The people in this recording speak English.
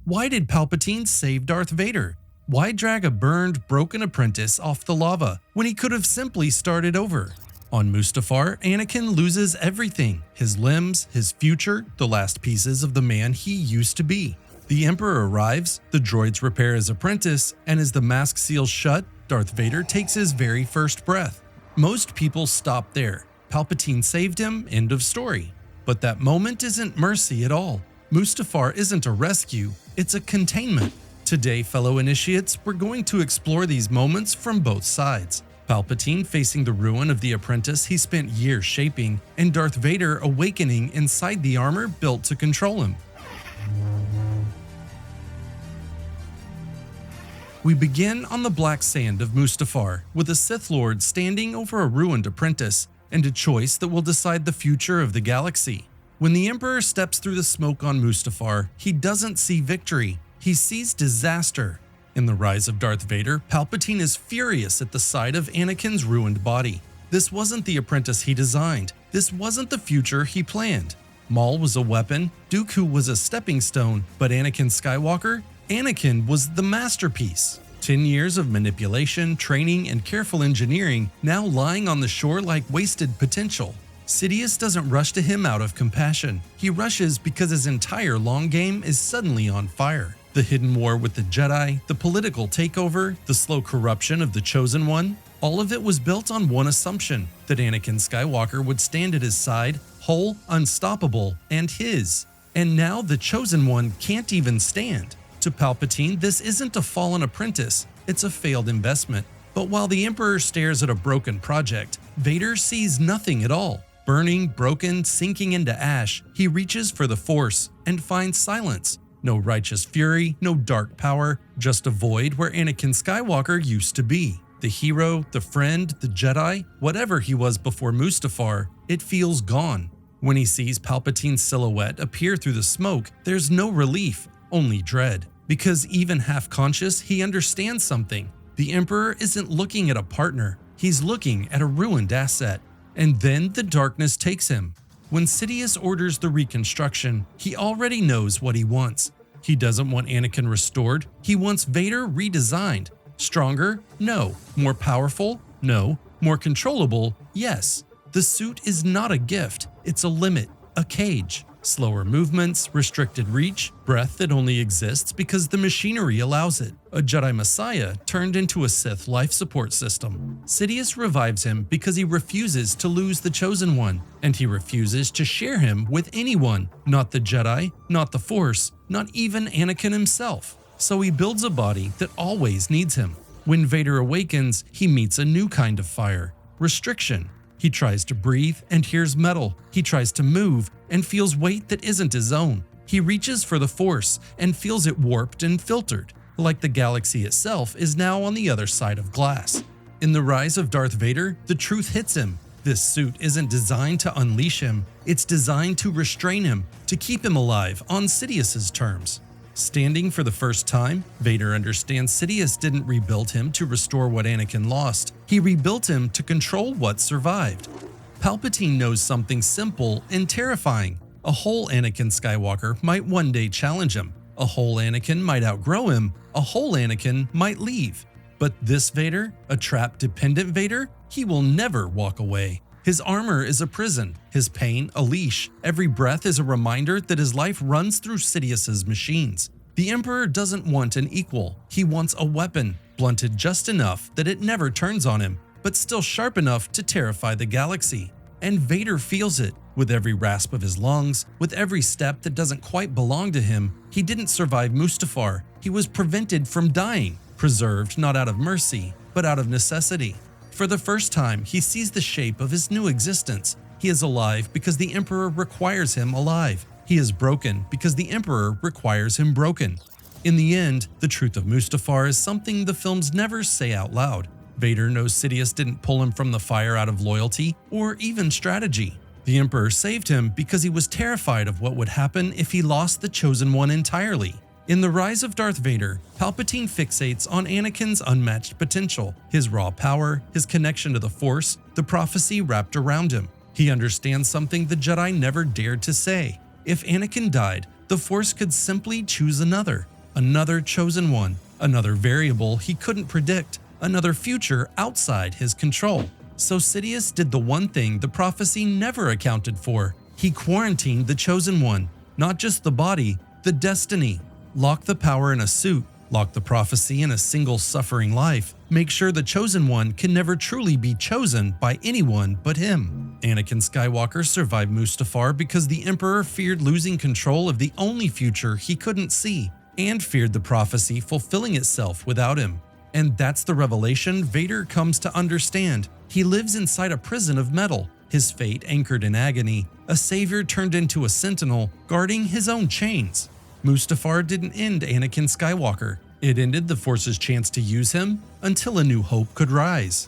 Why did Palpatine save Darth Vader? Why drag a burned, broken apprentice off the lava when he could have simply started over? On Mustafar, Anakin loses everything: his limbs, his future, the last pieces of the man he used to be. The Emperor arrives, the droids repair his apprentice, and as the mask seals shut, Darth Vader takes his very first breath. Most people stop there. Palpatine saved him, end of story. But that moment isn't mercy at all. Mustafar isn't a rescue, it's a containment. Today, fellow initiates, we're going to explore these moments from both sides. Palpatine facing the ruin of the apprentice he spent years shaping, and Darth Vader awakening inside the armor built to control him. We begin on the black sand of Mustafar, with a Sith Lord standing over a ruined apprentice, and a choice that will decide the future of the galaxy. When the Emperor steps through the smoke on Mustafar, he doesn't see victory, he sees disaster. In the rise of Darth Vader, Palpatine is furious at the sight of Anakin's ruined body. This wasn't the apprentice he designed, this wasn't the future he planned. Maul was a weapon, Dooku was a stepping stone, but Anakin Skywalker? Anakin was the masterpiece. 10 years of manipulation, training, and careful engineering now lying on the shore like wasted potential. Sidious doesn't rush to him out of compassion. He rushes because his entire long game is suddenly on fire. The hidden war with the Jedi, the political takeover, the slow corruption of the Chosen One, all of it was built on one assumption: that Anakin Skywalker would stand at his side, whole, unstoppable, and his. And now the Chosen One can't even stand. To Palpatine, this isn't a fallen apprentice, it's a failed investment. But while the Emperor stares at a broken project, Vader sees nothing at all. Burning, broken, sinking into ash, he reaches for the Force and finds silence. No righteous fury, no dark power, just a void where Anakin Skywalker used to be. The hero, the friend, the Jedi, whatever he was before Mustafar, it feels gone. When he sees Palpatine's silhouette appear through the smoke, there's no relief, only dread. Because even half-conscious, he understands something. The Emperor isn't looking at a partner, he's looking at a ruined asset. And then the darkness takes him. When Sidious orders the reconstruction, he already knows what he wants. He doesn't want Anakin restored, he wants Vader redesigned. Stronger? No. More powerful? No. More controllable? Yes. The suit is not a gift, it's a limit, a cage. Slower movements, restricted reach, breath that only exists because the machinery allows it. A Jedi Messiah turned into a Sith life support system. Sidious revives him because he refuses to lose the Chosen One, and he refuses to share him with anyone, not the Jedi, not the Force, not even Anakin himself. So he builds a body that always needs him. When Vader awakens, he meets a new kind of fire: restriction. He tries to breathe and hears metal. He tries to move and feels weight that isn't his own. He reaches for the Force and feels it warped and filtered, like the galaxy itself is now on the other side of glass. In the rise of Darth Vader, the truth hits him. This suit isn't designed to unleash him, it's designed to restrain him, to keep him alive on Sidious's terms. Standing for the first time, Vader understands Sidious didn't rebuild him to restore what Anakin lost. He rebuilt him to control what survived. Palpatine knows something simple and terrifying. A whole Anakin Skywalker might one day challenge him. A whole Anakin might outgrow him. A whole Anakin might leave. But this Vader, a trap-dependent Vader, he will never walk away. His armor is a prison, his pain a leash. Every breath is a reminder that his life runs through Sidious's machines. The Emperor doesn't want an equal, he wants a weapon, blunted just enough that it never turns on him, but still sharp enough to terrify the galaxy. And Vader feels it. With every rasp of his lungs, with every step that doesn't quite belong to him, he didn't survive Mustafar. He was prevented from dying, preserved not out of mercy, but out of necessity. For the first time, he sees the shape of his new existence. He is alive because the Emperor requires him alive. He is broken because the Emperor requires him broken. In the end, the truth of Mustafar is something the films never say out loud. Vader knows Sidious didn't pull him from the fire out of loyalty or even strategy. The Emperor saved him because he was terrified of what would happen if he lost the Chosen One entirely. In The Rise of Darth Vader, Palpatine fixates on Anakin's unmatched potential, his raw power, his connection to the Force, the prophecy wrapped around him. He understands something the Jedi never dared to say. If Anakin died, the Force could simply choose another. Another chosen one, another variable he couldn't predict, another future outside his control. So Sidious did the one thing the prophecy never accounted for. He quarantined the chosen one, not just the body, the destiny. Lock the power in a suit, lock the prophecy in a single suffering life, make sure the chosen one can never truly be chosen by anyone but him. Anakin Skywalker survived Mustafar because the Emperor feared losing control of the only future he couldn't see, and feared the prophecy fulfilling itself without him. And that's the revelation Vader comes to understand. He lives inside a prison of metal, his fate anchored in agony, a savior turned into a sentinel, guarding his own chains. Mustafar didn't end Anakin Skywalker. It ended the Force's chance to use him until a new hope could rise.